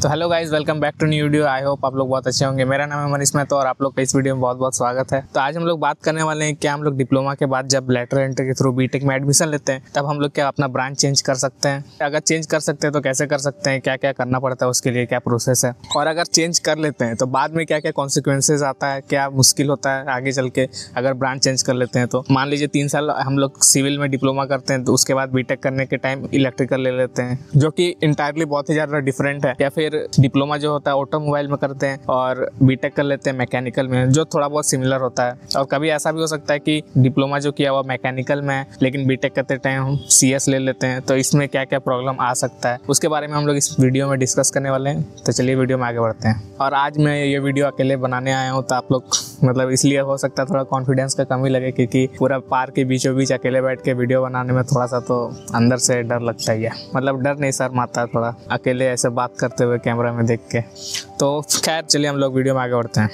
तो hello guys, welcome back to new video. I hope आप लोग बहुत अच्छे होंगे। मेरा नाम है मनीष महतो और आप लोग का इस वीडियो में बहुत बहुत स्वागत है। तो आज हम लोग बात करने वाले हैं क्या हम लोग डिप्लोमा के बाद जब लेटरल एंट्री के थ्रू बीटेक में एडमिशन लेते हैं तब हम लोग क्या अपना ब्रांच चेंज कर सकते हैं। अगर चेंज कर सकते हैं तो कैसे कर सकते हैं, क्या क्या करना पड़ता है, उसके लिए क्या प्रोसेस है, और अगर चेंज कर लेते हैं तो बाद में क्या क्या कॉन्सिक्वेंसेज आता है, क्या मुश्किल होता है आगे चल के अगर ब्रांच चेंज कर लेते हैं। तो मान लीजिए 3 साल हम लोग सिविल में डिप्लोमा करते हैं तो उसके बाद बीटेक करने के टाइम इलेक्ट्रिकल ले लेते हैं, जो कि इंटायरली बहुत ही ज़्यादा डिफरेंट है। या फिर डिप्लोमा जो होता है ऑटोमोबाइल में करते हैं और बीटेक कर लेते हैं मैकेनिकल में, जो थोड़ा बहुत सिमिलर होता है। और कभी ऐसा भी हो सकता है कि डिप्लोमा जो किया हुआ मैकेनिकल में है लेकिन बीटेक करते टाइम हम सीएस ले लेते हैं, तो इसमें क्या क्या प्रॉब्लम आ सकता है उसके बारे में हम लोग इस वीडियो में डिस्कस करने वाले हैं। तो चलिए वीडियो में आगे बढ़ते हैं। और आज मैं ये वीडियो अकेले बनाने आया हूँ, तो आप लोग मतलब इसलिए हो सकता है थोड़ा कॉन्फिडेंस का कमी लगे, क्योंकि पूरा पार्क के बीचों बीच अकेले बैठ के वीडियो बनाने में थोड़ा सा तो अंदर से डर लगता ही है। मतलब डर नहीं, शर्म आता है थोड़ा अकेले ऐसे बात करते हुए कैमरा में देख के। तो खैर चलिए हम लोग वीडियो में आगे बढ़ते हैं।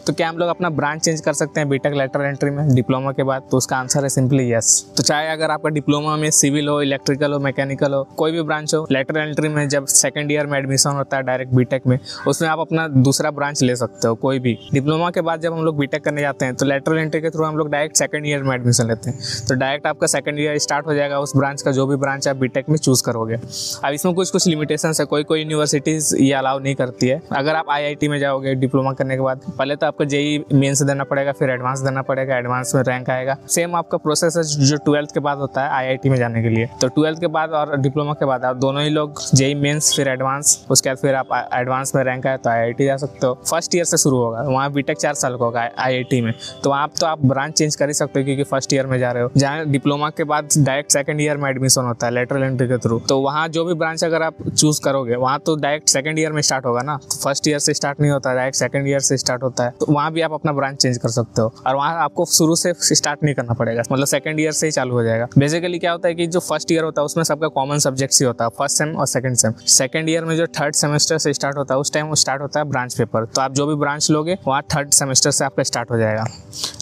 तो क्या हम लोग अपना ब्रांच चेंज कर सकते हैं बीटेक लेटरल एंट्री में डिप्लोमा के बाद? तो उसका आंसर है सिंपली यस। तो चाहे अगर आपका डिप्लोमा में सिविल हो, इलेक्ट्रिकल हो, मैकेनिकल हो, कोई भी ब्रांच हो, लेटरल एंट्री में जब सेकंड ईयर में एडमिशन होता है डायरेक्ट बीटेक में, उसमें आप अपना दूसरा ब्रांच ले सकते हो कोई भी। डिप्लोमा के बाद जब हम लोग बीटेक करने जाते हैं तो लेटरल एंट्री के थ्रू हम लोग डायरेक्ट सेकंड ईयर में एडमिशन लेते हैं, तो डायरेक्ट आपका सेकंड ईयर स्टार्ट हो जाएगा उस ब्रांच का, जो भी ब्रांच आप बीटेक में चूज करोगे। अब इसमें कुछ लिमिटेशंस है, कोई यूनिवर्सिटीज ये अलाउ नहीं करती है। अगर आप आईआईटी में जाओगे डिप्लोमा करने के बाद, पहले तो आपको जेईई मेंस देना पड़ेगा, फिर एडवांस देना पड़ेगा, एडवांस में रैंक आएगा। सेम आपका प्रोसेस है जो 12th के बाद होता है आईआईटी में जाने के लिए। तो 12th के बाद और डिप्लोमा के बाद आप दोनों ही लोग जेईई मेंस फिर एडवांस, उसके बाद फिर आप एडवांस में रैंक आए तो आईआईटी जा सकते हो। फर्स्ट ईयर से शुरू होगा, वहाँ बीटेक 4 साल का होगा आईआईटी में, तो वहाँ तो आप ब्रांच चेंज कर ही सकते हो क्योंकि फर्स्ट ईयर में जा रहे हो। जहाँ डिप्लोमा के बाद डायरेक्ट सेकंड ईयर में एडमिशन होता है लेटरल एंट्री के थ्रू, तो वहाँ जो भी ब्रांच अगर आप चूज करोगे वहाँ तो डायरेक्ट सेकंड ईयर में स्टार्ट होगा ना, तो फर्स्ट ईयर से स्टार्ट नहीं होता, डायरेक्ट सेकंड ईयर से स्टार्ट होता है। तो वहाँ भी आप अपना ब्रांच चेंज कर सकते हो और वहाँ आपको शुरू से स्टार्ट नहीं करना पड़ेगा, मतलब सेकंड ईयर से ही चालू हो जाएगा। बेसिकली क्या होता है कि जो फर्स्ट ईयर होता है उसमें सबका कॉमन सब्जेक्ट्स ही होता है, फर्स्ट सेम और सेकंड सेम। सेकंड ईयर में जो थर्ड सेमेस्टर से स्टार्ट होता है उस टाइम स्टार्ट होता है ब्रांच पेपर, तो आप जो भी ब्रांच लोगे वहाँ थर्ड सेमेस्टर से आपका स्टार्ट हो जाएगा।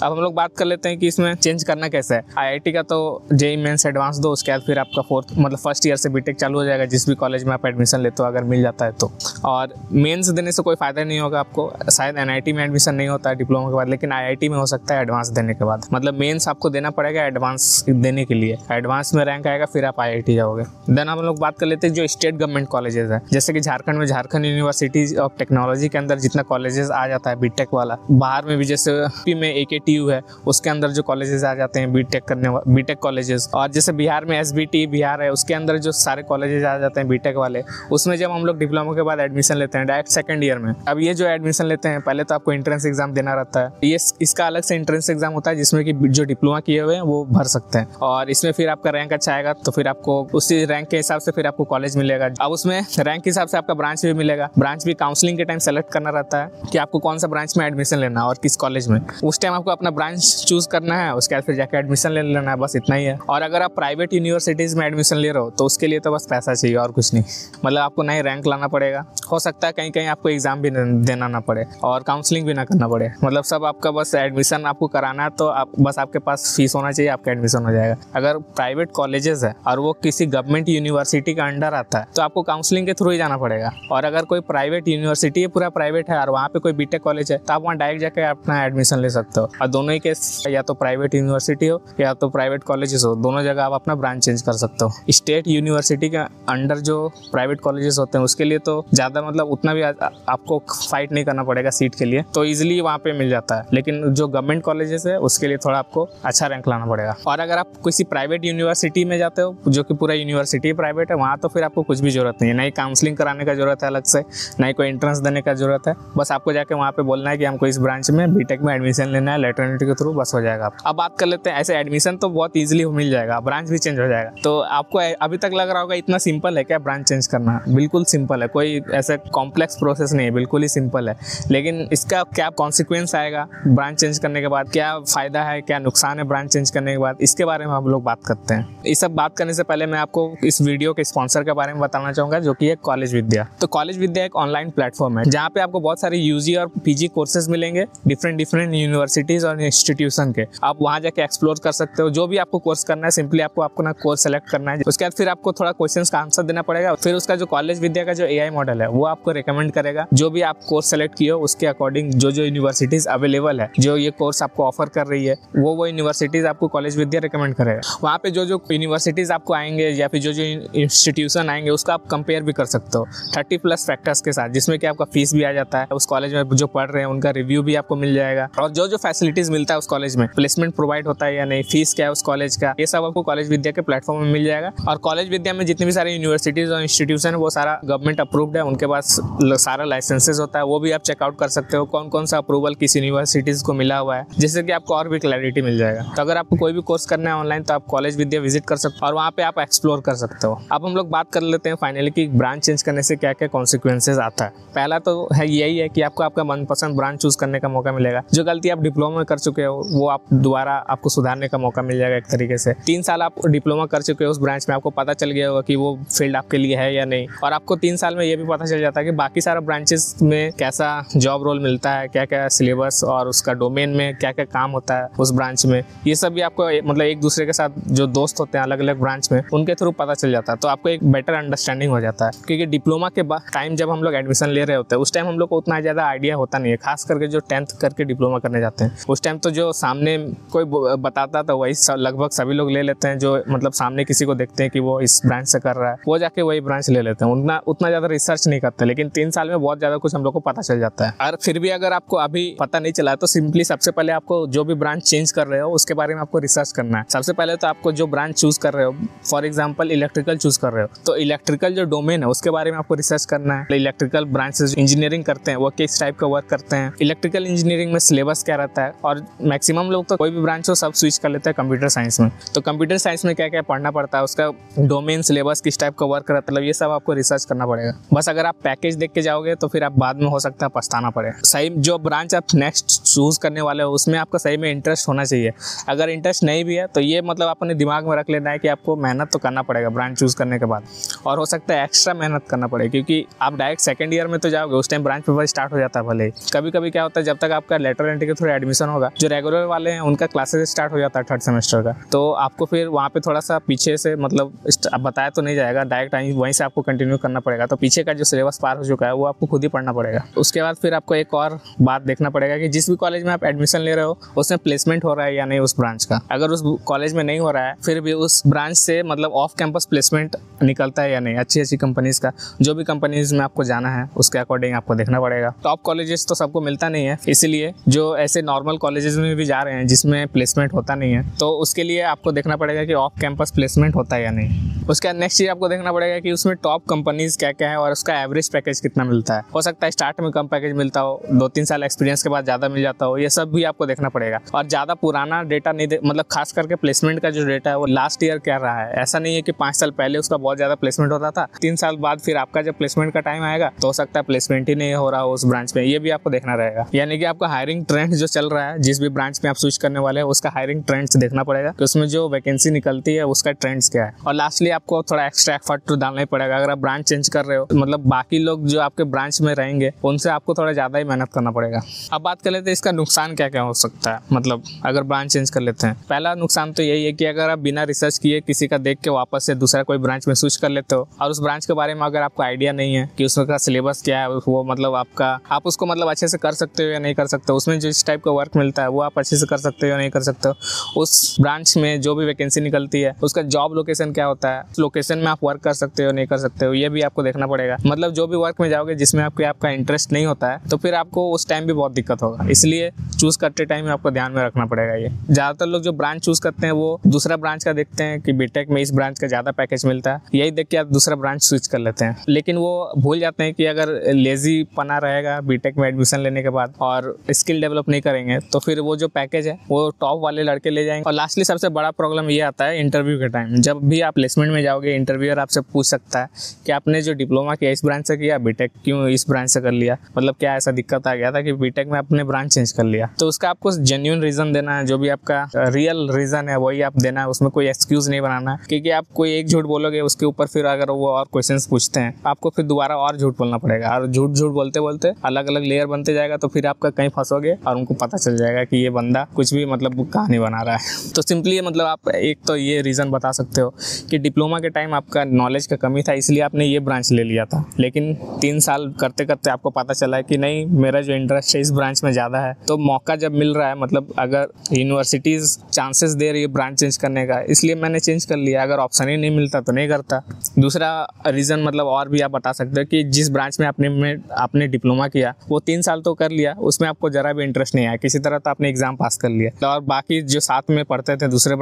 अब हम लोग बात कर लेते हैं कि इसमें चेंज करना कैसे है। आईआईटी का तो जेईई मेंस एडवांस दो, उसके बाद फिर आपका फोर्थ मतलब फर्स्ट ईयर से बीटेक चालू हो जाएगा, जिस भी कॉलेज में आप एडमिशन लेते हो अगर मिल जाता है तो। और मेंस देने से कोई फायदा नहीं होगा आपको, शायद एनआईटी में एडमिशन नहीं होता है डिप्लोमा के बाद, लेकिन आईआईटी में हो सकता है एडवांस देने के बाद। मतलब मेंस आपको देना पड़ेगा एडवांस देने के लिए, एडवांस में रैंक आएगा फिर आप आईआईटी जाओगे। देन हम लोग बात कर लेते हैं जो स्टेट गवर्नमेंट कॉलेजेस है, जैसे कि झारखंड में झारखंड यूनिवर्सिटी ऑफ टेक्नोलॉजी के अंदर जितना कॉलेजेस आ जाता है बीटेक वाला। बाहर में भी जैसे यूपी में एकेटीयू है, उसके अंदर जो कॉलेजेस आ जाते हैं बीटेक करने बीटेक कॉलेजेस, और जैसे बिहार में एसबीटी बिहार है, उसके अंदर जो सारे कॉलेजेस आ जाते हैं बीटेक वाले, उसमें जब हम लोग डिप्लोमा के बाद एडमिशन लेते हैं डायरेक्ट सेकंड ईयर में। अब ये जो एडमिशन लेते हैं पहले तो आपको एंट्रेंस एग्जाम देना रहता है, ये इसका अलग से एंट्रेंस एग्जाम होता है जिसमें कि जो डिप्लोमा किए हुए हैं वो भर सकते हैं, और इसमें फिर आपका रैंक अच्छा आएगा तो फिर आपको उसी रैंक के हिसाब से फिर आपको कॉलेज मिलेगा। अब उसमें रैंक के हिसाब से आपका ब्रांच भी मिलेगा। ब्रांच भी काउंसलिंग के टाइम सेलेक्ट करना रहता है कि आपको कौन सा ब्रांच में एडमिशन लेना है और किस कॉलेज में। उस टाइम आपको अपना ब्रांच चूज करना है, उसके बाद फिर जाकर एडमिशन ले लेना है, बस इतना ही है। और अगर आप प्राइवेट यूनिवर्सिटीज में एडमिशन ले रहे हो तो उसके लिए तो बस पैसा चाहिए और कुछ नहीं, मतलब आपको नई रैंक लाना पड़ेगा। हो सकता है कहीं कहीं आपको एग्जाम भी देना ना पड़े और काउंसलिंग भी ना करना पड़े, मतलब सब आपका बस एडमिशन आपको कराना है तो आप बस आपके पास फीस होना चाहिए, आपका एडमिशन हो जाएगा। अगर प्राइवेट कॉलेजेस है और वो किसी गवर्नमेंट यूनिवर्सिटी का अंडर आता है तो आपको काउंसलिंग के थ्रू ही जाना पड़ेगा। और अगर कोई प्राइवेट यूनिवर्सिटी है, पूरा प्राइवेट है और वहाँ पे कोई बीटेक कॉलेज है, तो आप वहाँ डायरेक्ट जाकर अपना एडमिशन ले सकते हो। और दोनों ही केस, या तो प्राइवेट यूनिवर्सिटी हो या तो प्राइवेट कॉलेजेस हो, दोनों जगह आप अपना ब्रांच चेंज कर सकते हो। स्टेट यूनिवर्सिटी के अंडर जो प्राइवेट कॉलेजेस होते हैं उसके लिए तो ज़्यादा मतलब उतना भी आपको फाइट नहीं करना पड़ेगा सीट के लिए, तो ईजिली वहाँ पे मिल जाता है। लेकिन जो गवर्नमेंट कॉलेजेस है उसके लिए थोड़ा आपको अच्छा रैंक लाना पड़ेगा। और अगर आप किसी प्राइवेट यूनिवर्सिटी में जाते हो जो कि पूरा यूनिवर्सिटी प्राइवेट है, वहाँ तो फिर आपको कुछ भी जरूरत नहीं है, ना ही काउंसलिंग कराने का जरूरत है अलग से, ना ही कोई एंट्रेंस देने का जरूरत है। बस आपको जाके वहाँ पे बोलना है कि हमको इस ब्रांच में बीटेक में एडमिशन लेना है लेटरल एंट्री के थ्रू, बस हो जाएगा। अब बात कर लेते हैं, ऐसे एडमिशन तो बहुत ईजिली मिल जाएगा, ब्रांच भी चेंज हो जाएगा। तो आपको अभी तक लग रहा होगा इतना सिंपल है क्या ब्रांच चेंज करना? बिल्कुल सिंपल है, कोई ऐसा कॉम्प्लेक्स प्रोसेस नहीं है, बिल्कुल ही सिंपल है। लेकिन इसका क्या कॉन्सिक्वेंस आएगा ब्रांच चेंज करने के बाद, क्या फायदा है क्या नुकसान है ब्रांच चेंज करने के बाद, इसके बारे में हम लोग बात करते हैं। ये सब बात करने से पहले मैं आपको इस वीडियो के स्पॉन्सर के बारे में बताना चाहूँगा, जो कि है कॉलेज विद्या। तो कॉलेज विद्या एक ऑनलाइन प्लेटफॉर्म है जहाँ पे आपको बहुत सारे यूजी और पीजी कोर्सेज मिलेंगे डिफरेंट डिफरेंट यूनिवर्सिटीज़ और इंस्टीट्यूशन के। आप वहाँ जाके एक्सप्लोर कर सकते हो। जो भी आपको कोर्स करना है सिंपली आपको अपना कोर्स सेलेक्ट करना है। उसके बाद फिर आपको थोड़ा क्वेश्चंस का आंसर देना पड़ेगा। फिर उसका जो कॉलेज विद्या का जो AI मॉडल है वो आपको रिकमेंड करेगा जो भी आप कोर्स सेलेक्ट किए हो उसके अकॉर्डिंग जो जो यूनिवर्सिटीज़ अवेलेबल है, जो ये कोर्स आपको ऑफर कर रही है, वो यूनिवर्सिटीज़ आपको कॉलेज विद्या रिकमेंड करेगा। वहाँ पे जो जो यूनिवर्सिटीज़ आपको आएंगे या फिर जो जो इंस्टीट्यूशन आएंगे उसका आप कंपेयर भी कर सकते हो 30+ फैक्टर्स के साथ, जिसमें कि आपका फीस भी आ जाता है। उस कॉलेज में जो पढ़ रहे हैं उनका रिव्यू भी आपको मिल जाएगा, और जो जो फैसिलिटीज़ मिलता है उस कॉलेज में, प्लेसमेंट प्रोवाइड होता है या नहीं, फीस क्या है उस कॉलेज का, ये सब आपको कॉलेज विद्या के प्लेटफॉर्म में मिल जाएगा। और कॉलेज विद्या में जितनी भी सारी यूनिवर्सिटीज़ और इंस्टीट्यूशन है वो सारा गवर्नमेंट अप्रूव्ड है, उनके पास सारा लाइसेंसेस होता है, वो भी आप चेकआउट कर सकते हो कौन कौन सा अप्रूवल किस यूनिवर्सिटीज़ को मिला हुआ है, जिससे कि आपको और भी क्लैरिटी मिल जाएगा। तो अगर आपको कोई भी कोर्स करना है ऑनलाइन तो आप कॉलेज विद्या विजिट कर सकते हो और वहाँ पे आप एक्सप्लोर कर सकते हो। अब हम लोग बात कर लेते हैं फाइनली कि ब्रांच चेंज करने से क्या क्या कॉन्सिक्वेंसेज आता है। पहला तो है यही है कि आपको आपका मनपसंद ब्रांच चूज करने का मौका मिलेगा। जो गलती आप डिप्लोमा में कर चुके हो वो आप दोबारा आपको सुधारने का मौका मिल जाएगा एक तरीके से। 3 साल आप डिप्लोमा कर चुके हो उस ब्रांच में, आपको पता चल गया होगा कि वो फील्ड आपके लिए है या नहीं, और आपको 3 साल में ये भी पता चल जाता है कि बाकी सारा ब्रांचेस में कैसा जॉब रोल मिलता है, क्या क्या सिलेबस और उसका डोमेन में क्या क्या काम होता है उस ब्रांच में। ये सब भी आपको मतलब एक दूसरे के साथ जो दोस्त होते हैं अलग अलग ब्रांच में उनके थ्रू पता चल जाता है, तो आपको एक बेटर अंडरस्टैंडिंग हो जाता है। क्योंकि डिप्लोमा के टाइम जब हम लोग एडमिशन ले रहे होते हैं उस टाइम हम लोग को उतना ज़्यादा आइडिया होता नहीं है, खास करके जो 10th करके डिप्लोमा करने जाते हैं उस टाइम तो जो सामने कोई बताता था वही लगभग सभी लोग ले लेते हैं। जो मतलब सामने किसी को देखते हैं कि वो इस ब्रांच से कर रहा है वो जाके वही ब्रांच ले लेते हैं, उतना ज़्यादा रिसर्च नहीं करते। लेकिन 3 साल में बहुत ज़्यादा कुछ हम लोग को पता चल जाता है। और फिर भी अगर आपको अभी पता नहीं चला तो सिंपली सबसे पहले आपको जो भी ब्रांच चेंज कर रहे हो उसके बारे में आपको रिसर्च करना है। सबसे पहले तो आपको जो ब्रांच चूज कर रहे हो, फॉर एग्जांपल इलेक्ट्रिकल चूज कर रहे हो तो इलेक्ट्रिकल जो डोमेन है उसके बारे में आपको रिसर्च करना है। इलेक्ट्रिकल ब्रांचेस इंजीनियरिंग करते हैं वो किस टाइप का वर्क करते हैं, इलेक्ट्रिकल इंजीनियरिंग में सिलेबस क्या रहता है, और मैक्सिमम लोग तो कोई भी ब्रांच हो सब स्विच कर लेते हैं कंप्यूटर साइंस में। तो कंप्यूटर साइंस में क्या क्या पढ़ना पड़ता है, उसका डोमेन सिलेबस किस टाइप का वर्क रहता है, मतलब ये सब आपको रिसर्च करना पड़ेगा। बस अगर आप पैकेज देख के जाओगे तो फिर आप बाद में हो सकता है पछताना पड़े। सही जो ब्रांच आप नेक्स्ट चूज करने वाले हो उसमें आपका सही में इंटरेस्ट होना चाहिए। अगर इंटरेस्ट नहीं भी है तो ये मतलब अपने दिमाग में रख लेना है कि आपको मेहनत तो करना पड़ेगा ब्रांच चूज करने के बाद, और हो सकता है एक्स्ट्रा मेहनत करना पड़े, क्योंकि आप डायरेक्ट सेकंड ईयर में तो जाओगे उस टाइम ब्रांच पेपर स्टार्ट हो जाता है। भले ही कभी कभी क्या होता है जब तक आपका लेटर एंट्री के थ्रू एडमिशन होगा, जो रेगुलर वाले हैं उनका क्लासेस स्टार्ट हो जाता है 3rd सेमेस्टर का, तो आपको फिर वहाँ पे थोड़ा सा पीछे से मतलब बताया तो नहीं जाएगा, डायरेक्ट वहीं से आपको कंटिन्यू करना पड़ेगा। तो पीछे का जो सिलेबस पार हो चुका है वो आपको खुद ही पढ़ना पड़ेगा। उसके बाद फिर आपको एक और बात देखना पड़ेगा कि जिस भी कॉलेज में आप एडमिशन ले रहे हो उसमें प्लेसमेंट हो रहा है या नहीं उस ब्रांच का। अगर उस कॉलेज में नहीं हो रहा है फिर भी उस ब्रांच से मतलब ऑफ कैंपस प्लेसमेंट निकलता है या नहीं, अच्छी अच्छी कंपनीज का, जो भी कंपनीज में आपको जाना है उसके अकॉर्डिंग आपको देखना पड़ेगा। टॉप कॉलेजेस तो सबको मिलता नहीं है, इसीलिए जो ऐसे नॉर्मल कॉलेजेस में भी जा रहे हैं जिसमें प्लेसमेंट होता नहीं है तो उसके लिए आपको देखना पड़ेगा कि ऑफ कैंपस प्लेसमेंट होता है या नहीं। उसके बाद नेक्स्ट चीज आपको देखना पड़ेगा कि उसमें टॉप कंपनीज क्या क्या है और उसका एवरेज पैकेज कितना मिलता है। हो सकता है स्टार्ट में कम पैकेज मिलता हो, 2-3 साल एक्सपीरियंस के बाद ज़्यादा मिल जाता हो, ये सब भी आपको देखना पड़ेगा। और ज़्यादा पुराना डेटा नहीं मतलब खास करके प्लेसमेंट का जो डेटा है वो लास्ट ईयर क्या रहा है। ऐसा नहीं है कि 5 साल पहले उसका बहुत ज़्यादा प्लेसमेंट होता था, 3 साल बाद फिर आपका जब प्लेसमेंट का टाइम आएगा तो हो सकता है प्लेसमेंट ही नहीं हो रहा हो उस ब्रांच में, ये भी आपको देखना रहेगा। यानी कि आपका हायरिंग ट्रेंड जो चल रहा है जिस भी ब्रांच में आप स्विच करने वाले हैं उसका हायरिंग ट्रेंड्स देखना पड़ेगा कि उसमें जो वैकेंसी निकलती है उसका ट्रेंड्स क्या है। और लास्टली आपको थोड़ा एक्स्ट्रा एफर्ट डालना ही पड़ेगा। अगर आप ब्रांच चेंज कर रहे हो मतलब बाकी लोग जो आपके ब्रांच में रहेंगे उनसे आपको थोड़ा ज़्यादा ही मेहनत करना पड़ेगा। अब बात कर लेते हैं इसका नुकसान क्या क्या हो सकता है, मतलब अगर ब्रांच चेंज कर लेते हैं। पहला नुकसान तो यही है कि अगर आप बिना रिसर्च किए किसी का देख के वापस से दूसरा कोई ब्रांच में स्विच कर लेते हो और उस ब्रांच के बारे में अगर आपको आइडिया नहीं है कि उसका सिलेबस क्या है, वो मतलब आप उसको मतलब अच्छे से कर सकते हो या नहीं कर सकते हो, उसमें जिस टाइप का वर्क मिलता है वो आप अच्छे से कर सकते हो या नहीं कर सकते हो, उस ब्रांच में जो भी वैकेंसी निकलती है उसका जॉब लोकेशन क्या होता है, लोकेशन में आप वर्क कर सकते हो नहीं कर सकते हो, ये भी आपको देखना पड़ेगा। मतलब जो भी वर्क में जाओगे जिसमें आपका इंटरेस्ट नहीं होता है तो फिर आपको उस टाइम भी बहुत दिक्कत होगा, इसलिए चूज करते टाइम आपको ध्यान में रखना पड़ेगा। ये ज़्यादातर लोग जो ब्रांच चूज करते हैं वो दूसरा ब्रांच का देखते हैं कि बीटेक में इस ब्रांच का ज़्यादा पैकेज मिलता है, यही देख के आप दूसरा ब्रांच स्विच कर लेते हैं। लेकिन वो भूल जाते हैं कि अगर लेजी पना रहेगा बीटेक में एडमिशन लेने के बाद और स्किल डेवलप नहीं करेंगे तो फिर वो जो पैकेज है वो टॉप वाले लड़के ले जाएंगे। और लास्टली सबसे बड़ा प्रॉब्लम ये आता है इंटरव्यू के टाइम। जब भी आप प्लेसमेंट में जाओगे इंटरव्यूअर आपसे पूछ सकता है कि आपने जो डिप्लोमा किया इस ब्रांच से किया, बीटेक क्यों इस ब्रांच से कर लिया, मतलब क्या ऐसा दिक्कत आ गया था कि बीटेक में आपने ब्रांच चेंज कर लिया। तो उसका आपको जेन्युइन रीजन देना है, जो भी आपका रियल रीजन है वही आप देना है, उसमें कोई एक्सक्यूज नहीं बनाना है। क्योंकि आप कोई एक झूठ बोलोगे उसके ऊपर फिर अगर वो और क्वेश्चंस पूछते हैं आपको फिर दोबारा और झूठ बोलना पड़ेगा और झूठ बोलते बोलते अलग अलग लेयर बनते जाएगा तो फिर आपका पे कहीं फंसोगे और उनको पता चल जाएगा कि ये बंदा कुछ भी मतलब कहानी बना रहा है। तो सिंपली मतलब आप एक तो ये रीज़न बता सकते हो कि डिप्लोमा के टाइम आपका नॉलेज का कमी था, इसलिए आपने ये ब्रांच ले लिया था, लेकिन 3 साल करते करते आपको पता चला है कि नहीं, मेरा जो इंटरेस्ट है इस ब्रांच में ज़्यादा है। तो मौका जब मिल रहा है, मतलब अगर यूनिवर्सिटीज़ चांसेस दे रही है ब्रांच चेंज करने का, इसलिए मैंने चेंज कर लिया। अगर ऑप्शन ही नहीं मिलता तो नहीं करता। दूसरा रीज़न मतलब और भी आप बता सकते हो कि जिस ब्रांच में आपने डिप्लोमा किया वो 3 साल तो कर लिया, उसमें आपको ज़रा भी इंटरेस्ट नहीं आया, किसी तरह तो आपने एग्ज़ाम पास कर लिया, और बाकी जो साथ में पढ़ते थे दूसरे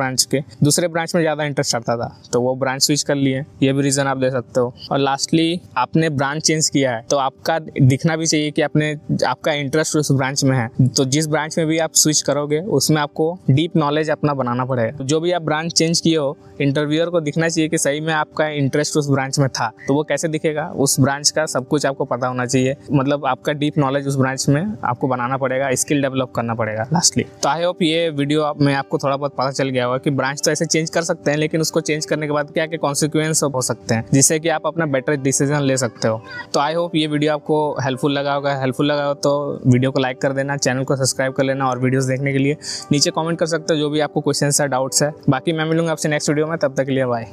ब्रांच में ज़्यादा इंटरेस्ट आता था तो वो ब्रांच स्विच कर लिए, ये भी रीज़न आप दे सकते हो। और लास्टली आपने ब्रांच चेंज किया है तो आपका दिखना भी चाहिए कि आपका इंटरेस्ट उस ब्रांच में है। तो जिस ब्रांच में भी आप स्विच करोगे उसमें आपको डीप नॉलेज अपना बनाना पड़ेगा। जो भी आप ब्रांच चेंज किए हो, इंटरव्यूअर को दिखना चाहिए कि सही में आपका इंटरेस्ट उस ब्रांच में था। तो वो कैसे दिखेगा? उस ब्रांच का सब कुछ आपको पता होना चाहिए, मतलब आपका डीप नॉलेज उस ब्रांच में आपको बनाना पड़ेगा, स्किल डेवलप करना पड़ेगा लास्टली। तो आई होप ये वीडियो में आपको थोड़ा बहुत पता चल गया होगा कि ब्रांच तो ऐसे चेंज कर सकते हैं, लेकिन उसको चेंज करने के बाद क्या क्या कॉन्सिक्वेंस हो सकते हैं, जिससे कि आप अपना बेटर डिसीजन ले सकते हो। तो आई होप ये वीडियो आपको हेल्पफुल लगा हो तो वीडियो को लाइक कर देना, चैनल को सब्सक्राइब कर लेना, और वीडियोस देखने के लिए नीचे कमेंट कर सकते हो जो भी आपको क्वेश्चंस है, डाउट्स है। बाकी मैं मिलूंगा आपसे नेक्स्ट वीडियो में, तब तक के लिए बाय।